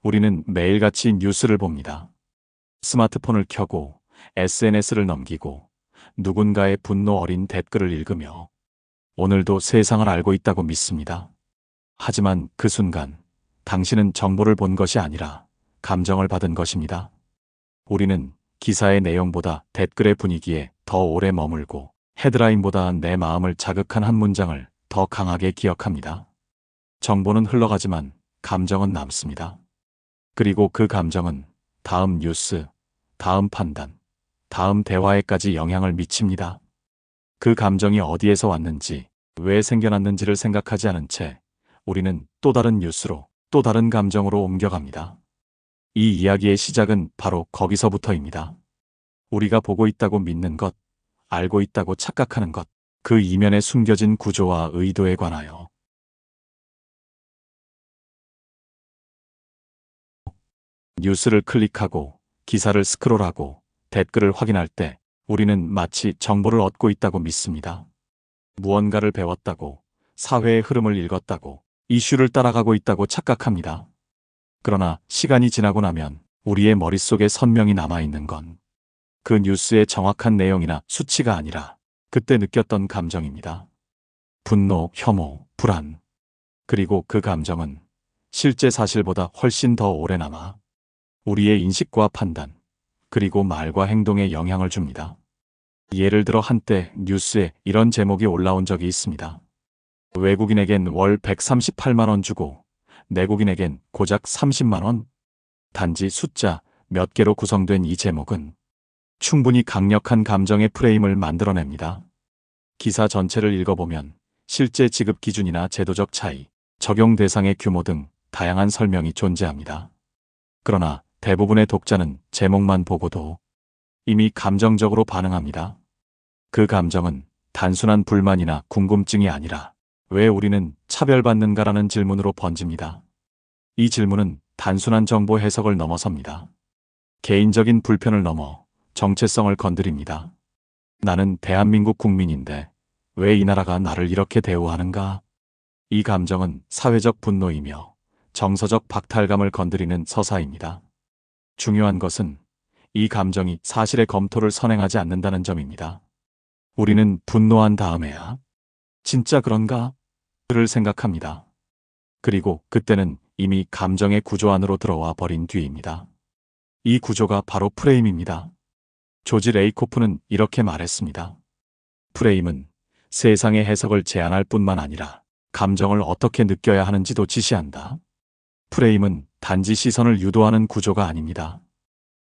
우리는 매일같이 뉴스를 봅니다. 스마트폰을 켜고 SNS를 넘기고 누군가의 분노 어린 댓글을 읽으며 오늘도 세상을 알고 있다고 믿습니다. 하지만 그 순간 당신은 정보를 본 것이 아니라 감정을 받은 것입니다. 우리는 기사의 내용보다 댓글의 분위기에 더 오래 머물고 헤드라인보다 내 마음을 자극한 한 문장을 더 강하게 기억합니다. 정보는 흘러가지만 감정은 남습니다. 그리고 그 감정은 다음 뉴스, 다음 판단, 다음 대화에까지 영향을 미칩니다. 그 감정이 어디에서 왔는지, 왜 생겨났는지를 생각하지 않은 채 우리는 또 다른 뉴스로, 또 다른 감정으로 옮겨갑니다. 이 이야기의 시작은 바로 거기서부터입니다. 우리가 보고 있다고 믿는 것, 알고 있다고 착각하는 것, 그 이면에 숨겨진 구조와 의도에 관하여. 뉴스를 클릭하고 기사를 스크롤하고 댓글을 확인할 때 우리는 마치 정보를 얻고 있다고 믿습니다. 무언가를 배웠다고, 사회의 흐름을 읽었다고, 이슈를 따라가고 있다고 착각합니다. 그러나 시간이 지나고 나면 우리의 머릿속에 선명히 남아있는 건 그 뉴스의 정확한 내용이나 수치가 아니라 그때 느꼈던 감정입니다. 분노, 혐오, 불안. 그리고 그 감정은 실제 사실보다 훨씬 더 오래 남아 우리의 인식과 판단, 그리고 말과 행동에 영향을 줍니다. 예를 들어 한때 뉴스에 이런 제목이 올라온 적이 있습니다. 외국인에겐 월 138만 원 주고 내국인에겐 고작 30만 원? 단지 숫자 몇 개로 구성된 이 제목은 충분히 강력한 감정의 프레임을 만들어냅니다. 기사 전체를 읽어보면 실제 지급 기준이나 제도적 차이, 적용 대상의 규모 등 다양한 설명이 존재합니다. 그러나 대부분의 독자는 제목만 보고도 이미 감정적으로 반응합니다. 그 감정은 단순한 불만이나 궁금증이 아니라 왜 우리는 차별받는가라는 질문으로 번집니다. 이 질문은 단순한 정보 해석을 넘어섭니다. 개인적인 불편을 넘어 정체성을 건드립니다. 나는 대한민국 국민인데 왜 이 나라가 나를 이렇게 대우하는가? 이 감정은 사회적 분노이며 정서적 박탈감을 건드리는 서사입니다. 중요한 것은 이 감정이 사실의 검토를 선행하지 않는다는 점입니다. 우리는 분노한 다음에야 진짜 그런가? 를 생각합니다. 그리고 그때는 이미 감정의 구조 안으로 들어와 버린 뒤입니다. 이 구조가 바로 프레임입니다. 조지 레이코프는 이렇게 말했습니다. 프레임은 세상의 해석을 제한할 뿐만 아니라 감정을 어떻게 느껴야 하는지도 지시한다. 프레임은 단지 시선을 유도하는 구조가 아닙니다.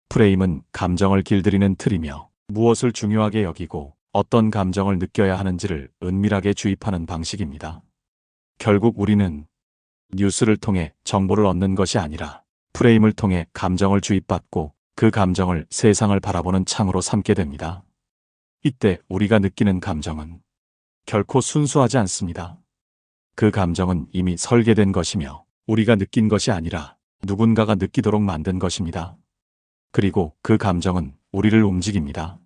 프레임은 감정을 길들이는 틀이며 무엇을 중요하게 여기고 어떤 감정을 느껴야 하는지를 은밀하게 주입하는 방식입니다. 결국 우리는 뉴스를 통해 정보를 얻는 것이 아니라 프레임을 통해 감정을 주입받고 그 감정을 세상을 바라보는 창으로 삼게 됩니다. 이때 우리가 느끼는 감정은 결코 순수하지 않습니다. 그 감정은 이미 설계된 것이며 우리가 느낀 것이 아니라 누군가가 느끼도록 만든 것입니다. 그리고 그 감정은 우리를 움직입니다.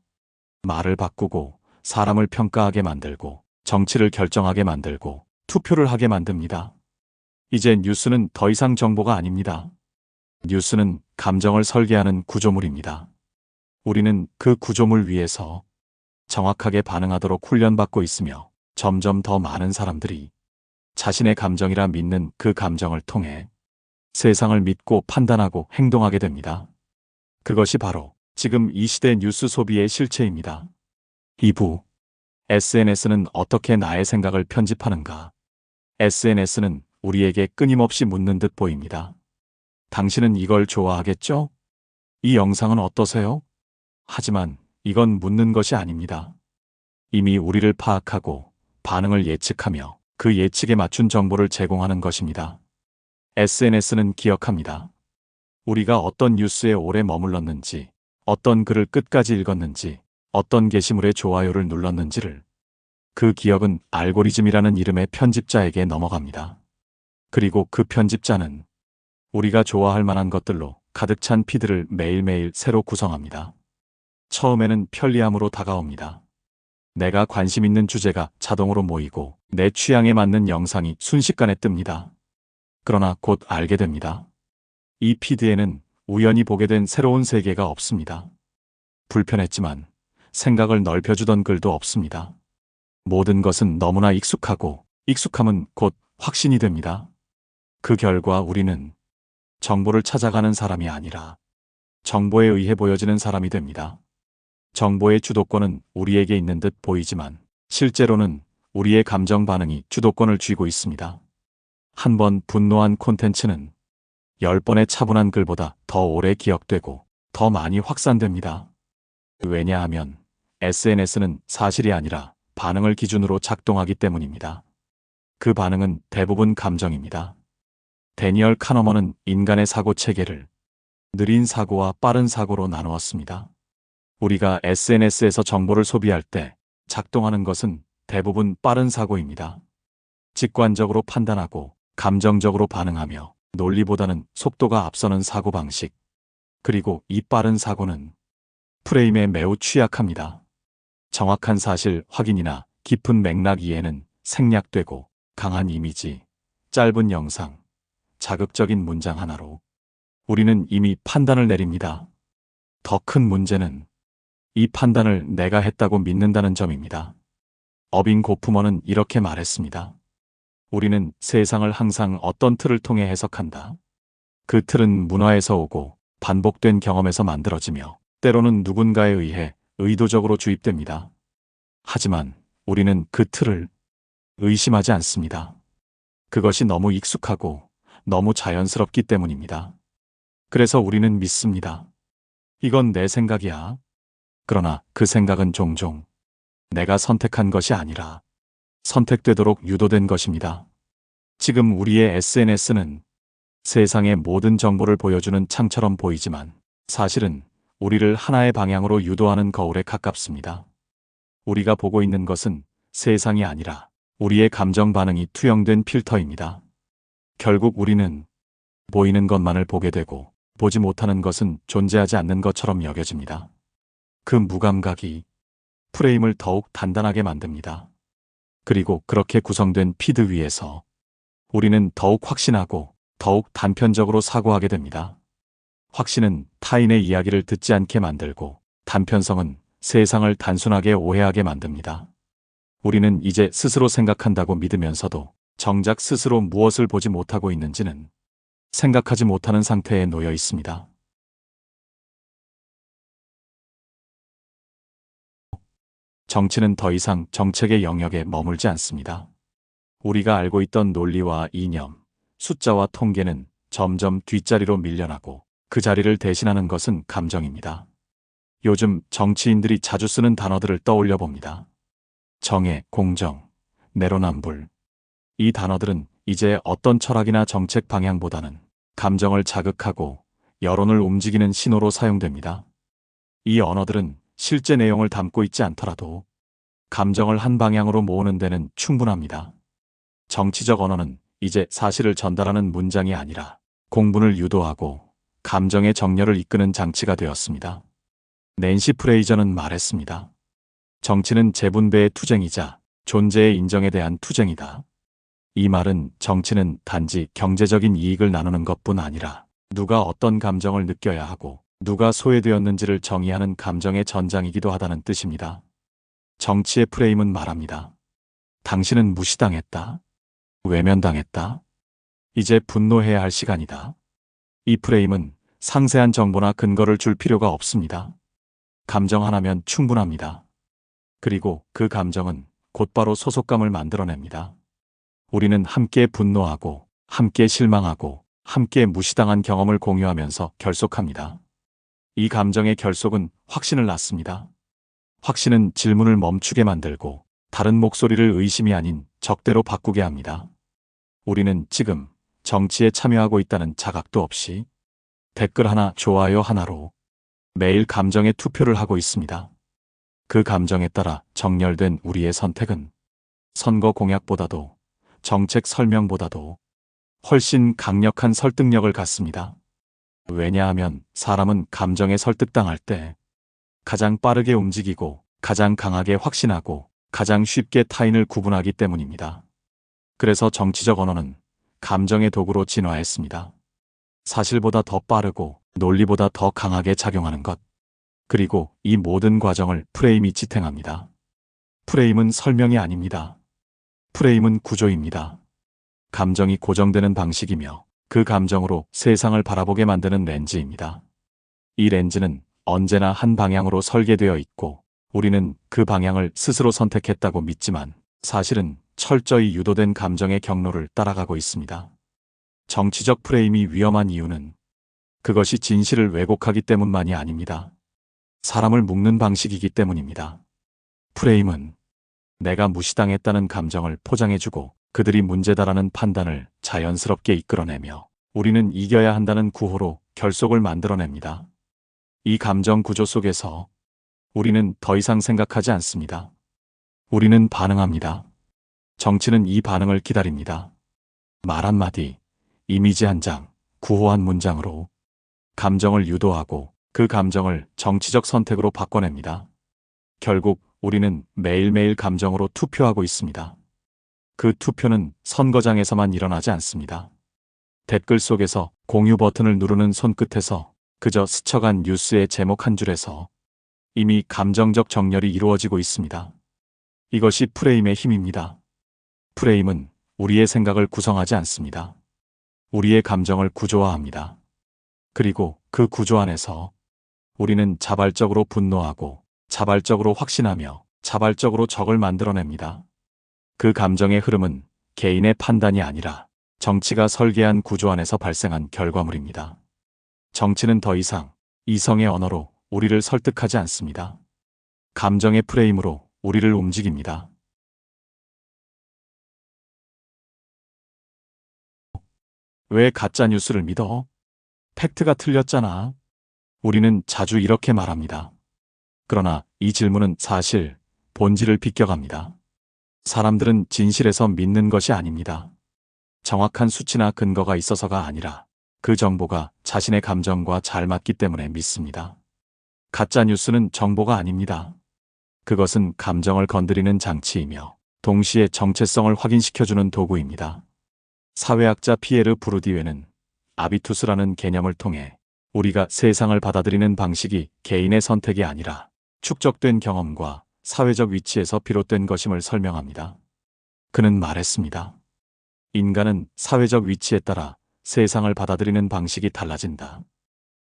말을 바꾸고 사람을 평가하게 만들고 정치를 결정하게 만들고 투표를 하게 만듭니다. 이제 뉴스는 더 이상 정보가 아닙니다. 뉴스는 감정을 설계하는 구조물입니다. 우리는 그 구조물 위에서 정확하게 반응하도록 훈련받고 있으며 점점 더 많은 사람들이 자신의 감정이라 믿는 그 감정을 통해 세상을 믿고 판단하고 행동하게 됩니다. 그것이 바로 지금 이 시대 뉴스 소비의 실체입니다. 2부. SNS는 어떻게 나의 생각을 편집하는가? SNS는 우리에게 끊임없이 묻는 듯 보입니다. 당신은 이걸 좋아하겠죠? 이 영상은 어떠세요? 하지만 이건 묻는 것이 아닙니다. 이미 우리를 파악하고 반응을 예측하며 그 예측에 맞춘 정보를 제공하는 것입니다. SNS는 기억합니다. 우리가 어떤 뉴스에 오래 머물렀는지, 어떤 글을 끝까지 읽었는지, 어떤 게시물에 좋아요를 눌렀는지를. 그 기억은 알고리즘이라는 이름의 편집자에게 넘어갑니다. 그리고 그 편집자는 우리가 좋아할 만한 것들로 가득 찬 피드를 매일매일 새로 구성합니다. 처음에는 편리함으로 다가옵니다. 내가 관심 있는 주제가 자동으로 모이고 내 취향에 맞는 영상이 순식간에 뜹니다. 그러나 곧 알게 됩니다. 이 피드에는 우연히 보게 된 새로운 세계가 없습니다. 불편했지만 생각을 넓혀주던 글도 없습니다. 모든 것은 너무나 익숙하고 익숙함은 곧 확신이 됩니다. 그 결과 우리는 정보를 찾아가는 사람이 아니라 정보에 의해 보여지는 사람이 됩니다. 정보의 주도권은 우리에게 있는 듯 보이지만 실제로는 우리의 감정 반응이 주도권을 쥐고 있습니다. 한 번 분노한 콘텐츠는 10번의 차분한 글보다 더 오래 기억되고 더 많이 확산됩니다. 왜냐하면 SNS는 사실이 아니라 반응을 기준으로 작동하기 때문입니다. 그 반응은 대부분 감정입니다. 데니얼 카너먼은 인간의 사고 체계를 느린 사고와 빠른 사고로 나누었습니다. 우리가 SNS에서 정보를 소비할 때 작동하는 것은 대부분 빠른 사고입니다. 직관적으로 판단하고 감정적으로 반응하며 논리보다는 속도가 앞서는 사고방식. 그리고 이 빠른 사고는 프레임에 매우 취약합니다. 정확한 사실 확인이나 깊은 맥락 이해는 생략되고 강한 이미지, 짧은 영상, 자극적인 문장 하나로 우리는 이미 판단을 내립니다. 더 큰 문제는 이 판단을 내가 했다고 믿는다는 점입니다. 어빙 고프먼은 이렇게 말했습니다. 우리는 세상을 항상 어떤 틀을 통해 해석한다. 그 틀은 문화에서 오고 반복된 경험에서 만들어지며 때로는 누군가에 의해 의도적으로 주입됩니다. 하지만 우리는 그 틀을 의심하지 않습니다. 그것이 너무 익숙하고 너무 자연스럽기 때문입니다. 그래서 우리는 믿습니다. 이건 내 생각이야. 그러나 그 생각은 종종 내가 선택한 것이 아니라 선택되도록 유도된 것입니다. 지금 우리의 SNS는 세상의 모든 정보를 보여주는 창처럼 보이지만 사실은 우리를 하나의 방향으로 유도하는 거울에 가깝습니다. 우리가 보고 있는 것은 세상이 아니라 우리의 감정 반응이 투영된 필터입니다. 결국 우리는 보이는 것만을 보게 되고 보지 못하는 것은 존재하지 않는 것처럼 여겨집니다. 그 무감각이 프레임을 더욱 단단하게 만듭니다. 그리고 그렇게 구성된 피드 위에서 우리는 더욱 확신하고 더욱 단편적으로 사고하게 됩니다. 확신은 타인의 이야기를 듣지 않게 만들고 단편성은 세상을 단순하게 오해하게 만듭니다. 우리는 이제 스스로 생각한다고 믿으면서도 정작 스스로 무엇을 보지 못하고 있는지는 생각하지 못하는 상태에 놓여 있습니다. 정치는 더 이상 정책의 영역에 머물지 않습니다. 우리가 알고 있던 논리와 이념, 숫자와 통계는 점점 뒷자리로 밀려나고 그 자리를 대신하는 것은 감정입니다. 요즘 정치인들이 자주 쓰는 단어들을 떠올려 봅니다. 정의, 공정, 내로남불. 이 단어들은 이제 어떤 철학이나 정책 방향보다는 감정을 자극하고 여론을 움직이는 신호로 사용됩니다. 이 언어들은 실제 내용을 담고 있지 않더라도 감정을 한 방향으로 모으는 데는 충분합니다. 정치적 언어는 이제 사실을 전달하는 문장이 아니라 공분을 유도하고 감정의 정렬을 이끄는 장치가 되었습니다. 낸시 프레이저는 말했습니다. 정치는 재분배의 투쟁이자 존재의 인정에 대한 투쟁이다. 이 말은 정치는 단지 경제적인 이익을 나누는 것뿐 아니라 누가 어떤 감정을 느껴야 하고 누가 소외되었는지를 정의하는 감정의 전장이기도 하다는 뜻입니다. 정치의 프레임은 말합니다. 당신은 무시당했다. 외면당했다. 이제 분노해야 할 시간이다. 이 프레임은 상세한 정보나 근거를 줄 필요가 없습니다. 감정 하나면 충분합니다. 그리고 그 감정은 곧바로 소속감을 만들어냅니다. 우리는 함께 분노하고 함께 실망하고 함께 무시당한 경험을 공유하면서 결속합니다. 이 감정의 결속은 확신을 낳습니다. 확신은 질문을 멈추게 만들고 다른 목소리를 의심이 아닌 적대로 바꾸게 합니다. 우리는 지금 정치에 참여하고 있다는 자각도 없이 댓글 하나, 좋아요 하나로 매일 감정의 투표를 하고 있습니다. 그 감정에 따라 정렬된 우리의 선택은 선거 공약보다도 정책 설명보다도 훨씬 강력한 설득력을 갖습니다. 왜냐하면 사람은 감정에 설득당할 때 가장 빠르게 움직이고 가장 강하게 확신하고 가장 쉽게 타인을 구분하기 때문입니다. 그래서 정치적 언어는 감정의 도구로 진화했습니다. 사실보다 더 빠르고 논리보다 더 강하게 작용하는 것. 그리고 이 모든 과정을 프레임이 지탱합니다. 프레임은 설명이 아닙니다. 프레임은 구조입니다. 감정이 고정되는 방식이며 그 감정으로 세상을 바라보게 만드는 렌즈입니다. 이 렌즈는 언제나 한 방향으로 설계되어 있고 우리는 그 방향을 스스로 선택했다고 믿지만 사실은 철저히 유도된 감정의 경로를 따라가고 있습니다. 정치적 프레임이 위험한 이유는 그것이 진실을 왜곡하기 때문만이 아닙니다. 사람을 묶는 방식이기 때문입니다. 프레임은 내가 무시당했다는 감정을 포장해주고 그들이 문제다라는 판단을 자연스럽게 이끌어내며 우리는 이겨야 한다는 구호로 결속을 만들어냅니다. 이 감정 구조 속에서 우리는 더 이상 생각하지 않습니다. 우리는 반응합니다. 정치는 이 반응을 기다립니다. 말 한마디, 이미지 한 장, 구호 한 문장으로 감정을 유도하고 그 감정을 정치적 선택으로 바꿔냅니다. 결국 우리는 매일매일 감정으로 투표하고 있습니다. 그 투표는 선거장에서만 일어나지 않습니다. 댓글 속에서 공유 버튼을 누르는 손끝에서 그저 스쳐간 뉴스의 제목 한 줄에서 이미 감정적 정렬이 이루어지고 있습니다. 이것이 프레임의 힘입니다. 프레임은 우리의 생각을 구성하지 않습니다. 우리의 감정을 구조화합니다. 그리고 그 구조 안에서 우리는 자발적으로 분노하고 자발적으로 확신하며 자발적으로 적을 만들어냅니다. 그 감정의 흐름은 개인의 판단이 아니라 정치가 설계한 구조 안에서 발생한 결과물입니다. 정치는 더 이상 이성의 언어로 우리를 설득하지 않습니다. 감정의 프레임으로 우리를 움직입니다. 왜 가짜 뉴스를 믿어? 팩트가 틀렸잖아. 우리는 자주 이렇게 말합니다. 그러나 이 질문은 사실 본질을 비껴갑니다. 사람들은 진실에서 믿는 것이 아닙니다. 정확한 수치나 근거가 있어서가 아니라 그 정보가 자신의 감정과 잘 맞기 때문에 믿습니다. 가짜 뉴스는 정보가 아닙니다. 그것은 감정을 건드리는 장치이며 동시에 정체성을 확인시켜주는 도구입니다. 사회학자 피에르 부르디웨는 아비투스라는 개념을 통해 우리가 세상을 받아들이는 방식이 개인의 선택이 아니라 축적된 경험과 사회적 위치에서 비롯된 것임을 설명합니다. 그는 말했습니다. 인간은 사회적 위치에 따라 세상을 받아들이는 방식이 달라진다.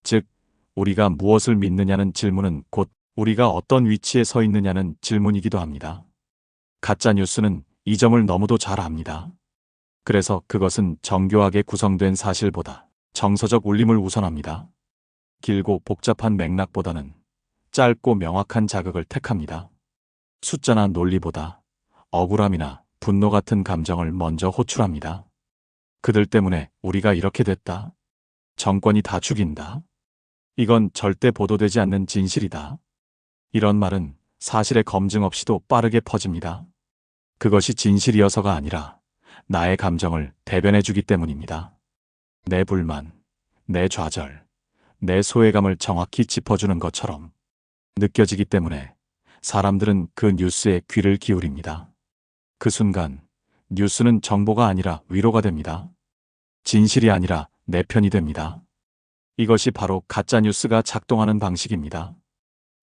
즉, 우리가 무엇을 믿느냐는 질문은 곧 우리가 어떤 위치에 서 있느냐는 질문이기도 합니다. 가짜 뉴스는 이 점을 너무도 잘 압니다. 그래서 그것은 정교하게 구성된 사실보다 정서적 울림을 우선합니다. 길고 복잡한 맥락보다는 짧고 명확한 자극을 택합니다. 숫자나 논리보다 억울함이나 분노 같은 감정을 먼저 호출합니다. 그들 때문에 우리가 이렇게 됐다. 정권이 다 죽인다. 이건 절대 보도되지 않는 진실이다. 이런 말은 사실의 검증 없이도 빠르게 퍼집니다. 그것이 진실이어서가 아니라 나의 감정을 대변해주기 때문입니다. 내 불만, 내 좌절, 내 소외감을 정확히 짚어주는 것처럼 느껴지기 때문에 사람들은 그 뉴스에 귀를 기울입니다. 그 순간 뉴스는 정보가 아니라 위로가 됩니다. 진실이 아니라 내 편이 됩니다. 이것이 바로 가짜 뉴스가 작동하는 방식입니다.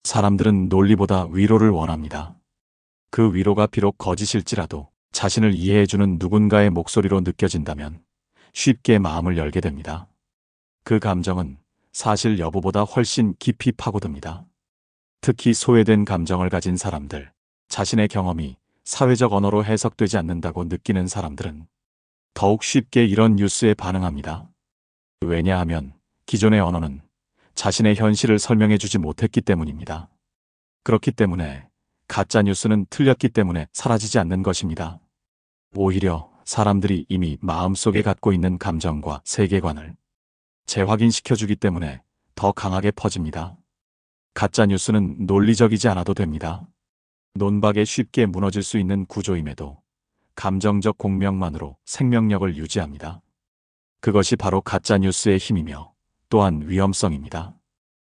사람들은 논리보다 위로를 원합니다. 그 위로가 비록 거짓일지라도 자신을 이해해주는 누군가의 목소리로 느껴진다면 쉽게 마음을 열게 됩니다. 그 감정은 사실 여부보다 훨씬 깊이 파고듭니다. 특히 소외된 감정을 가진 사람들, 자신의 경험이 사회적 언어로 해석되지 않는다고 느끼는 사람들은 더욱 쉽게 이런 뉴스에 반응합니다. 왜냐하면 기존의 언어는 자신의 현실을 설명해주지 못했기 때문입니다. 그렇기 때문에 가짜 뉴스는 틀렸기 때문에 사라지지 않는 것입니다. 오히려 사람들이 이미 마음속에 갖고 있는 감정과 세계관을 재확인시켜주기 때문에 더 강하게 퍼집니다. 가짜 뉴스는 논리적이지 않아도 됩니다. 논박에 쉽게 무너질 수 있는 구조임에도 감정적 공명만으로 생명력을 유지합니다. 그것이 바로 가짜 뉴스의 힘이며 또한 위험성입니다.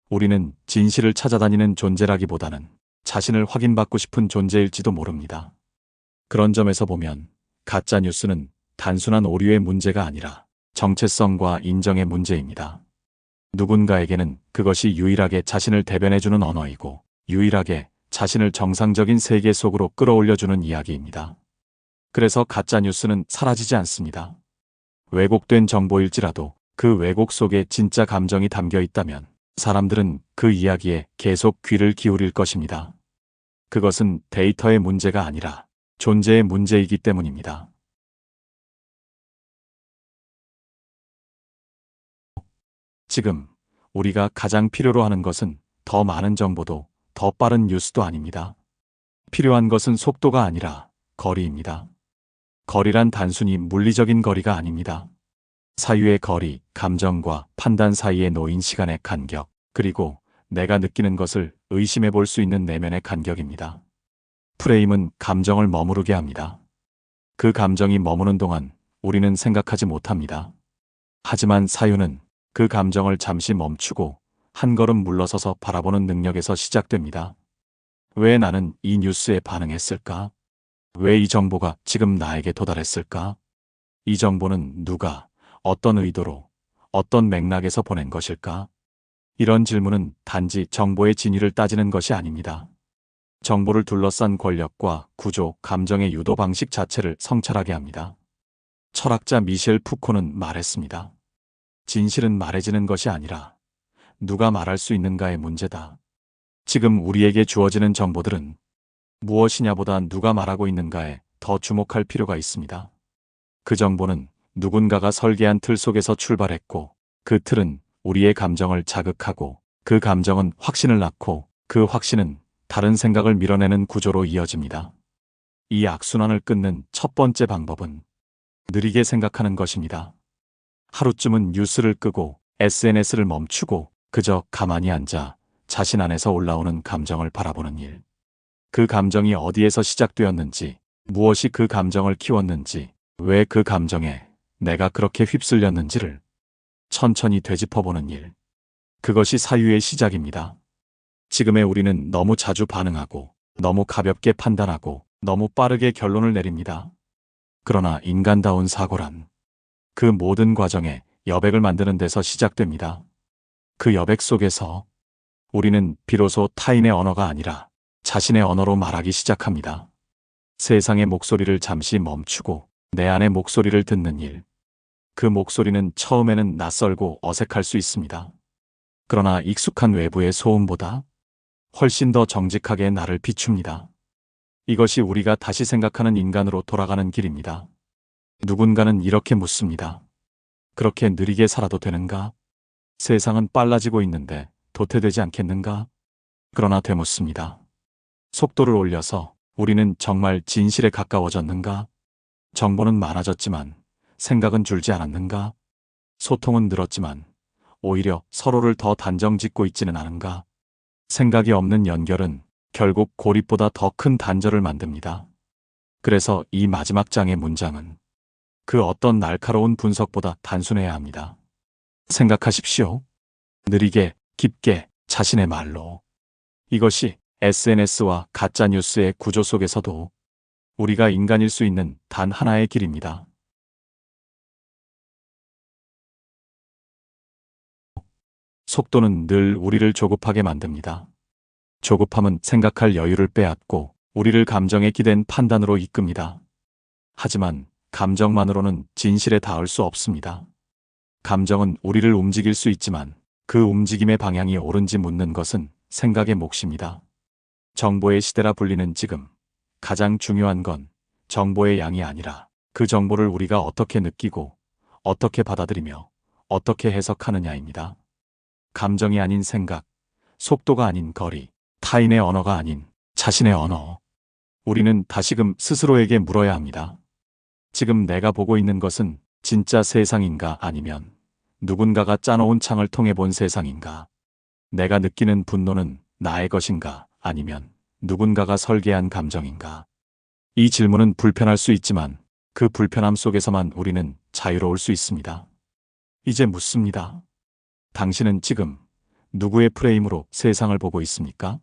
우리는 진실을 찾아다니는 존재라기보다는 자신을 확인받고 싶은 존재일지도 모릅니다. 그런 점에서 보면 가짜 뉴스는 단순한 오류의 문제가 아니라 정체성과 인정의 문제입니다. 누군가에게는 그것이 유일하게 자신을 대변해주는 언어이고 유일하게 자신을 정상적인 세계 속으로 끌어올려주는 이야기입니다. 그래서 가짜뉴스는 사라지지 않습니다. 왜곡된 정보일지라도 그 왜곡 속에 진짜 감정이 담겨 있다면 사람들은 그 이야기에 계속 귀를 기울일 것입니다. 그것은 데이터의 문제가 아니라 존재의 문제이기 때문입니다. 지금 우리가 가장 필요로 하는 것은 더 많은 정보도 더 빠른 뉴스도 아닙니다. 필요한 것은 속도가 아니라 거리입니다. 거리란 단순히 물리적인 거리가 아닙니다. 사유의 거리, 감정과 판단 사이에 놓인 시간의 간격, 그리고 내가 느끼는 것을 의심해 볼 수 있는 내면의 간격입니다. 프레임은 감정을 머무르게 합니다. 그 감정이 머무는 동안 우리는 생각하지 못합니다. 하지만 사유는 그 감정을 잠시 멈추고 한 걸음 물러서서 바라보는 능력에서 시작됩니다. 왜 나는 이 뉴스에 반응했을까? 왜 이 정보가 지금 나에게 도달했을까? 이 정보는 누가, 어떤 의도로, 어떤 맥락에서 보낸 것일까? 이런 질문은 단지 정보의 진위를 따지는 것이 아닙니다. 정보를 둘러싼 권력과 구조, 감정의 유도 방식 자체를 성찰하게 합니다. 철학자 미셸 푸코는 말했습니다. 진실은 말해지는 것이 아니라 누가 말할 수 있는가의 문제다. 지금 우리에게 주어지는 정보들은 무엇이냐보다 누가 말하고 있는가에 더 주목할 필요가 있습니다. 그 정보는 누군가가 설계한 틀 속에서 출발했고 그 틀은 우리의 감정을 자극하고 그 감정은 확신을 낳고 그 확신은 다른 생각을 밀어내는 구조로 이어집니다. 이 악순환을 끊는 첫 번째 방법은 느리게 생각하는 것입니다. 하루쯤은 뉴스를 끄고 SNS를 멈추고 그저 가만히 앉아 자신 안에서 올라오는 감정을 바라보는 일. 그 감정이 어디에서 시작되었는지, 무엇이 그 감정을 키웠는지, 왜 그 감정에 내가 그렇게 휩쓸렸는지를 천천히 되짚어보는 일. 그것이 사유의 시작입니다. 지금의 우리는 너무 자주 반응하고, 너무 가볍게 판단하고, 너무 빠르게 결론을 내립니다. 그러나 인간다운 사고란 그 모든 과정에 여백을 만드는 데서 시작됩니다. 그 여백 속에서 우리는 비로소 타인의 언어가 아니라 자신의 언어로 말하기 시작합니다. 세상의 목소리를 잠시 멈추고 내 안의 목소리를 듣는 일. 그 목소리는 처음에는 낯설고 어색할 수 있습니다. 그러나 익숙한 외부의 소음보다 훨씬 더 정직하게 나를 비춥니다. 이것이 우리가 다시 생각하는 인간으로 돌아가는 길입니다. 누군가는 이렇게 묻습니다. 그렇게 느리게 살아도 되는가? 세상은 빨라지고 있는데 도태되지 않겠는가? 그러나 되묻습니다. 속도를 올려서 우리는 정말 진실에 가까워졌는가? 정보는 많아졌지만 생각은 줄지 않았는가? 소통은 늘었지만 오히려 서로를 더 단정짓고 있지는 않은가? 생각이 없는 연결은 결국 고립보다 더 큰 단절을 만듭니다. 그래서 이 마지막 장의 문장은 그 어떤 날카로운 분석보다 단순해야 합니다. 생각하십시오. 느리게, 깊게, 자신의 말로. 이것이 SNS와 가짜뉴스의 구조 속에서도 우리가 인간일 수 있는 단 하나의 길입니다. 속도는 늘 우리를 조급하게 만듭니다. 조급함은 생각할 여유를 빼앗고 우리를 감정에 기댄 판단으로 이끕니다. 하지만 감정만으로는 진실에 닿을 수 없습니다. 감정은 우리를 움직일 수 있지만 그 움직임의 방향이 옳은지 묻는 것은 생각의 몫입니다. 정보의 시대라 불리는 지금 가장 중요한 건 정보의 양이 아니라 그 정보를 우리가 어떻게 느끼고 어떻게 받아들이며 어떻게 해석하느냐입니다. 감정이 아닌 생각, 속도가 아닌 거리, 타인의 언어가 아닌 자신의 언어. 우리는 다시금 스스로에게 물어야 합니다. 지금 내가 보고 있는 것은 진짜 세상인가 아니면 누군가가 짜놓은 창을 통해 본 세상인가? 내가 느끼는 분노는 나의 것인가 아니면 누군가가 설계한 감정인가? 이 질문은 불편할 수 있지만 그 불편함 속에서만 우리는 자유로울 수 있습니다. 이제 묻습니다. 당신은 지금 누구의 프레임으로 세상을 보고 있습니까?